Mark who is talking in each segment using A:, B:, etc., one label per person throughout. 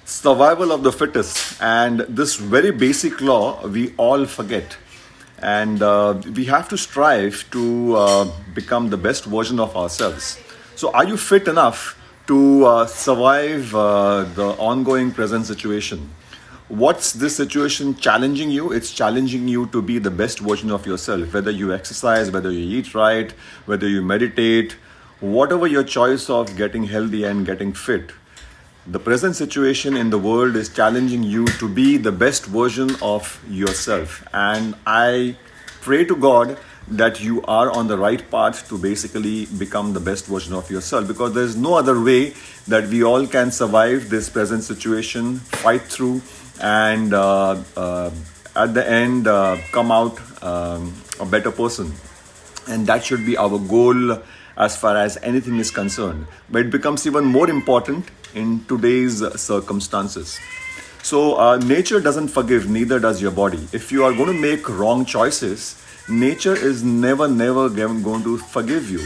A: Survival of the fittest. And this very basic law we all forget. And we have to strive to become the best version of ourselves. So, are you fit enough to survive the ongoing present situation? What's this situation challenging you? It's challenging you to be the best version of yourself, whether you exercise, whether you eat right, whether you meditate, whatever your choice of getting healthy and getting fit. The present situation in the world is challenging you to be the best version of yourself. And I pray to God that you are on the right path to basically become the best version of yourself, because there's no other way that we all can survive this present situation, fight through, and at the end come out a better person. And that should be our goal as far as anything is concerned. But it becomes even more important in today's circumstances. So nature doesn't forgive, neither does your body. If you are going to make wrong choices, nature is never going to forgive you.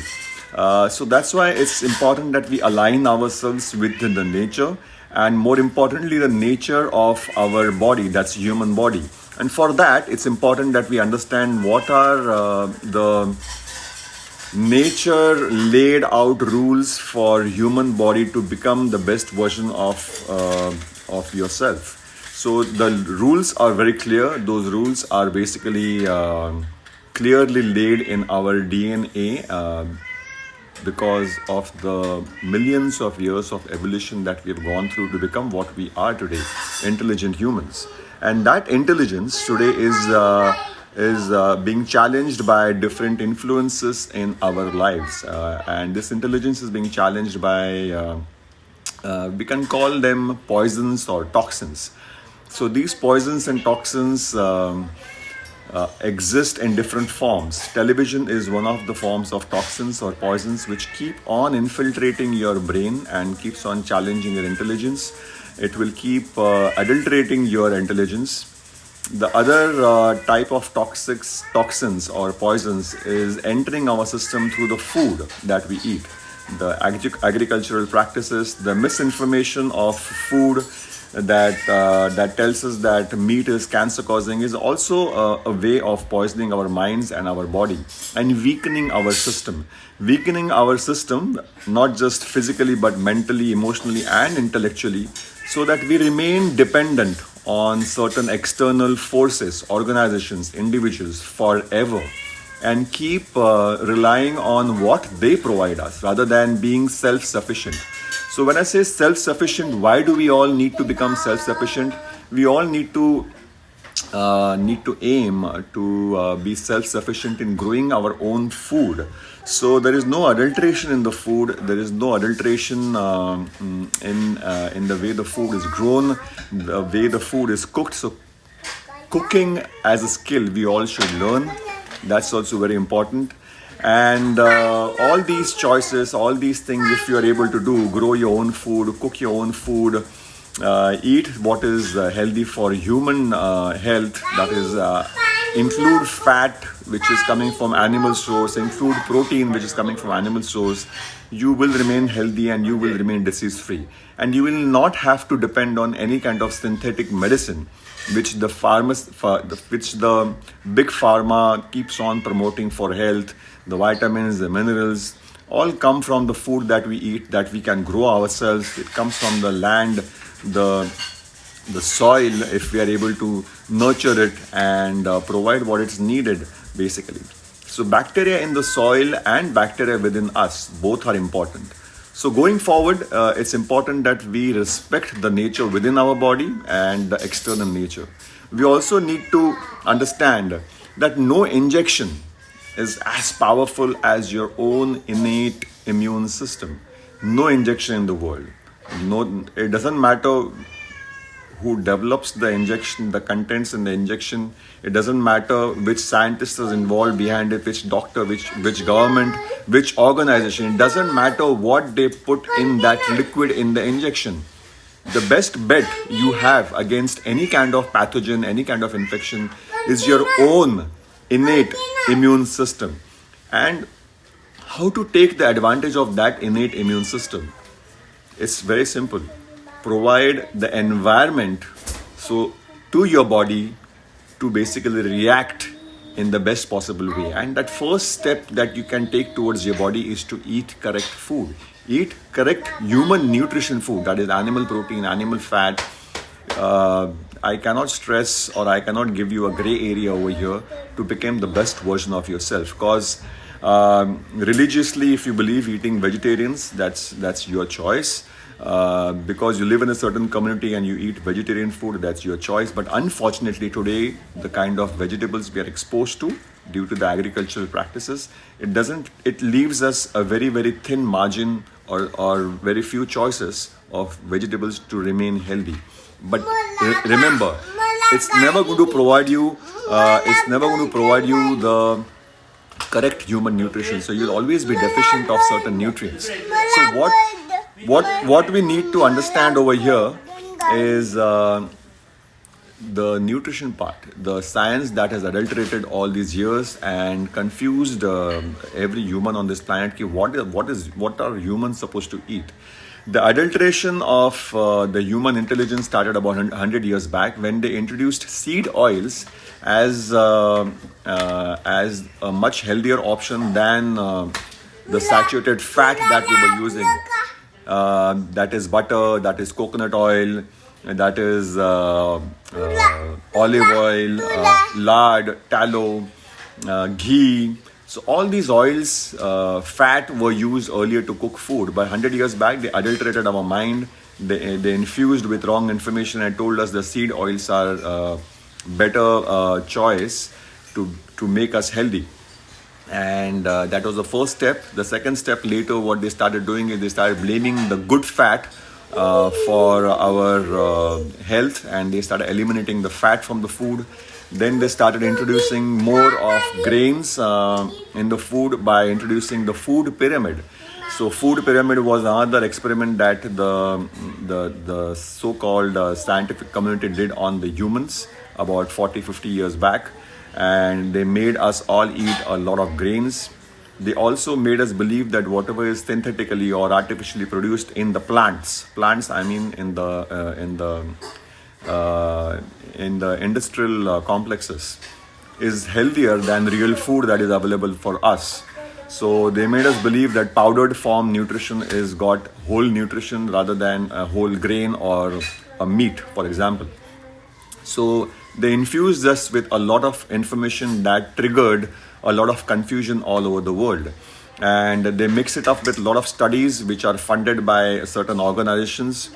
A: So that's why it's important that we align ourselves with the nature, and more importantly, the nature of our body, that's human body. And for that, it's important that we understand what are the nature laid out rules for human body to become the best version of yourself. So the rules are very clear. Those rules are basically clearly laid in our DNA because of the millions of years of evolution that we have gone through to become what we are today, intelligent humans. And that intelligence today is being challenged by different influences in our lives. And this intelligence is being challenged by, we can call them poisons or toxins. So these poisons and toxins exist in different forms. Television is one of the forms of toxins or poisons which keep on infiltrating your brain and keeps on challenging your intelligence. It will keep adulterating your intelligence. The other type of toxins or poisons is entering our system through the food that we eat. The agricultural practices, the misinformation of food that tells us that meat is cancer causing is also a way of poisoning our minds and our body and weakening our system. Weakening our system, not just physically but mentally, emotionally and intellectually, so that we remain dependent on certain external forces, organizations, individuals forever, and keep relying on what they provide us rather than being self-sufficient. So when I say self-sufficient, why do we all need to become self-sufficient? We all need to aim to be self-sufficient in growing our own food. So there is no adulteration in the food. There is no adulteration in the way the food is grown, the way the food is cooked. So cooking as a skill we all should learn. That's also very important. And all these choices, all these things, if you are able to do, grow your own food, cook your own food, eat what is healthy for human health, that is include fat which is coming from animal source, include protein which is coming from animal source, you will remain healthy and you will remain disease free, and you will not have to depend on any kind of synthetic medicine which the big pharma keeps on promoting for health. The vitamins, the minerals all come from the food that we eat, that we can grow ourselves. It comes from the land, the soil, if we are able to nurture it and provide what is needed, basically. So bacteria in the soil and bacteria within us, both are important. So going forward, it's important that we respect the nature within our body and the external nature. We also need to understand that no injection is as powerful as your own innate immune system. No injection in the world. No, it doesn't matter who develops the injection, the contents in the injection. It doesn't matter which scientist is involved behind it, which doctor, which government, which organization. It doesn't matter what they put in that liquid in the injection. The best bet you have against any kind of pathogen, any kind of infection is your own innate immune system. And how to take the advantage of that innate immune system? It's very simple. provide the environment so to your body to basically react in the best possible way. And that first step that you can take towards your body is to eat correct food. Eat correct human nutrition food, that is animal protein, animal fat. I cannot stress, or I cannot give you a gray area over here to become the best version of yourself. Because religiously, if you believe eating vegetarians, that's your choice. Because you live in a certain community and you eat vegetarian food, that's your choice. But unfortunately today, the kind of vegetables we are exposed to due to the agricultural practices, it leaves us a very, very thin margin or very few choices of vegetables to remain healthy. But remember, it's never going to provide you the correct human nutrition. So you'll always be deficient of certain nutrients. So what we need to understand over here is the nutrition part, the science that has adulterated all these years and confused every human on this planet. What are humans supposed to eat? The adulteration of the human intelligence started about 100 years back when they introduced seed oils as a much healthier option than the saturated fat that we were using. That is butter, that is coconut oil, that is olive oil, lard, tallow, ghee. So all these oils, fat were used earlier to cook food. But 100 years back, they adulterated our mind. They infused with wrong information and told us the seed oils are better choice to make us healtty. And that was the first step. The second step later, what they started doing is they started blaming the good fat for our health, and they started eliminating the fat from the food. Then they started introducing more of grains in the food by introducing the food pyramid. So food pyramid was another experiment that the so-called scientific community did on the humans about 40-50 years back. And they made us all eat a lot of grains. They also made us believe that whatever is synthetically or artificially produced in the plants, I mean in the industrial complexes, is healthier than real food that is available for us. So they made us believe that powdered form nutrition is got whole nutrition rather than a whole grain or a meat, for example. So they infused us with a lot of information that triggered a lot of confusion all over the world. And they mix it up with a lot of studies which are funded by certain organizations,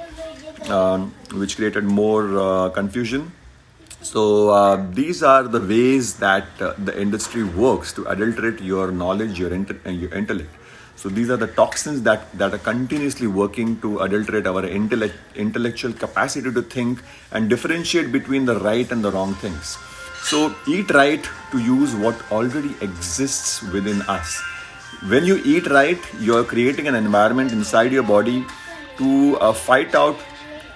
A: which created more confusion. So these are the ways that the industry works to adulterate your knowledge, your intellect. So these are the toxins that are continuously working to adulterate our intellectual capacity to think and differentiate between the right and the wrong things. So eat right to use what already exists within us. When you eat right, you're creating an environment inside your body to fight out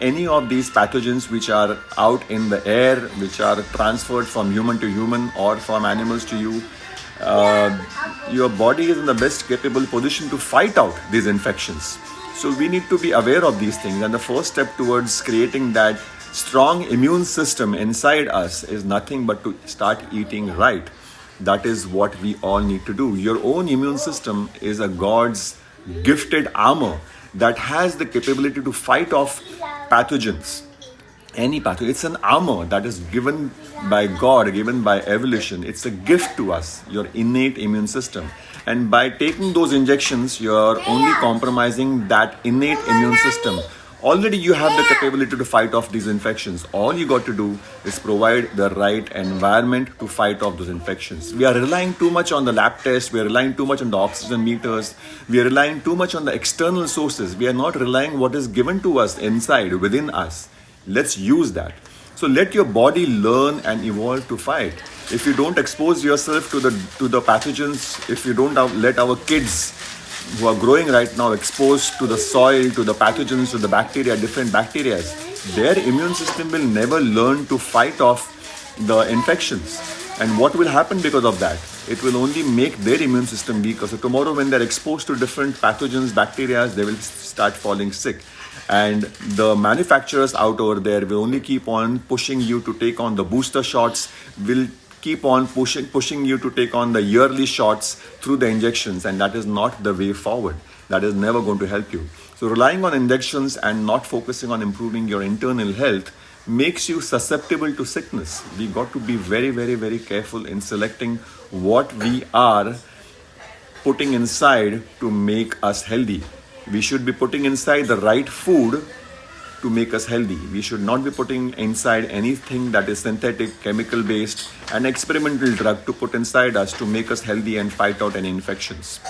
A: any of these pathogens which are out in the air, which are transferred from human to human or from animals to you. Your body is in the best capable position to fight out these infections. So we need to be aware of these things. And the first step towards creating that strong immune system inside us is nothing but to start eating right. That is what we all need to do. Your own immune system is a God's gifted armor that has the capability to fight off pathogens. Any pathogen. It's an armor that is given by God, given by evolution. It's a gift to us, your innate immune system. And by taking those injections, you're only compromising that innate immune system. Already you have the capability to fight off these infections. All you got to do is provide the right environment to fight off those infections. We are relying too much on the lab tests. We are relying too much on the oxygen meters. We are relying too much on the external sources. We are not relying what is given to us inside, within us. Let's use that. So let your body learn and evolve to fight. If you don't expose yourself to the pathogens, if you don't let our kids who are growing right now exposed to the soil, to the pathogens, to the bacteria, different bacteria, their immune system will never learn to fight off the infections. And what will happen because of that? It will only make their immune system weaker. So tomorrow when they're exposed to different pathogens, bacteria, they will start falling sick. And the manufacturers out over there will only keep on pushing you to take on the booster shots, will keep on pushing you to take on the yearly shots through the injections, and that is not the way forward. That is never going to help you. So relying on injections and not focusing on improving your internal health makes you susceptible to sickness. We got to be very, very, very careful in selecting what we are putting inside to make us healthy. We should be putting inside the right food to make us healthy. We should not be putting inside anything that is synthetic, chemical based, and experimental drug to put inside us to make us healthy and fight out any infections.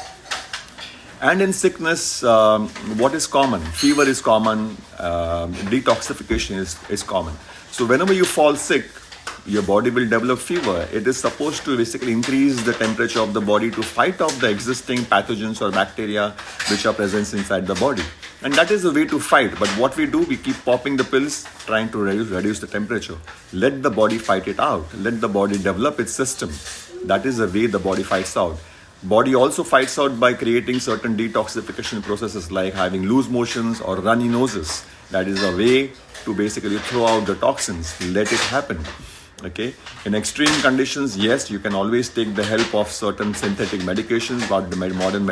A: And in sickness, what is common? Fever is common, detoxification is common. So whenever you fall sick, your body will develop fever. It is supposed to basically increase the temperature of the body to fight off the existing pathogens or bacteria which are present inside the body. And that is the way to fight. But what we do, we keep popping the pills, trying to reduce the temperature. Let the body fight it out. Let the body develop its system. That is the way the body fights out. Body also fights out by creating certain detoxification processes like having loose motions or runny noses. That is a way to basically throw out the toxins. Let it happen. Okay. In extreme conditions, yes, you can always take the help of certain synthetic medications, but the modern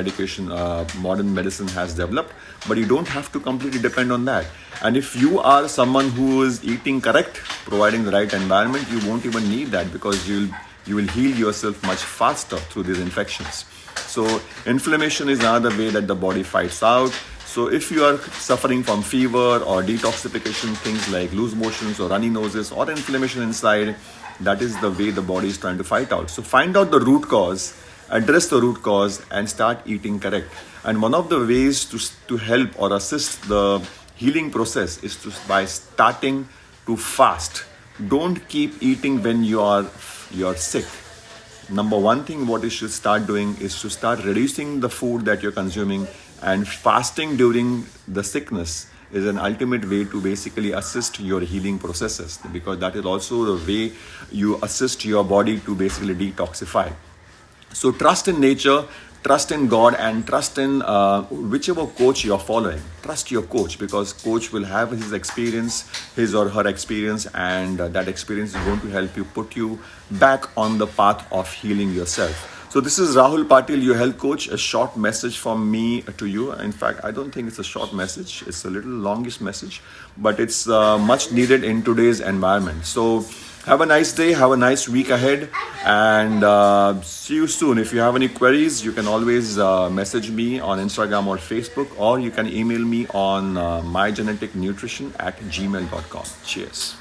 A: medicine has developed. But you don't have to completely depend on that. And if you are someone who is eating correct, providing the right environment, you won't even need that, because you will heal yourself much faster through these infections. So inflammation is another way that the body fights out. So if you are suffering from fever or detoxification, things like loose motions or runny noses or inflammation inside, that is the way the body is trying to fight out. So find out the root cause, address the root cause, and start eating correct. And one of the ways to help or assist the healing process is by starting to fast. Don't keep eating when you're sick. Number one thing what you should start doing is to start reducing the food that you're consuming, and fasting during the sickness is an ultimate way to basically assist your healing processes, because that is also the way you assist your body to basically detoxify. So trust in nature, trust in God, and trust in whichever coach you're following. Trust your coach, because coach will have his or her experience, and that experience is going to help you put you back on the path of healing yourself. So this is Rahul Patil, your health coach. A short message from me to you. In fact, I don't think it's a short message. It's a little longish message, but it's much needed in today's environment. So have a nice day, have a nice week ahead, and see you soon. If you have any queries, you can always message me on Instagram or Facebook, or you can email me on mygeneticnutrition@gmail.com. Cheers.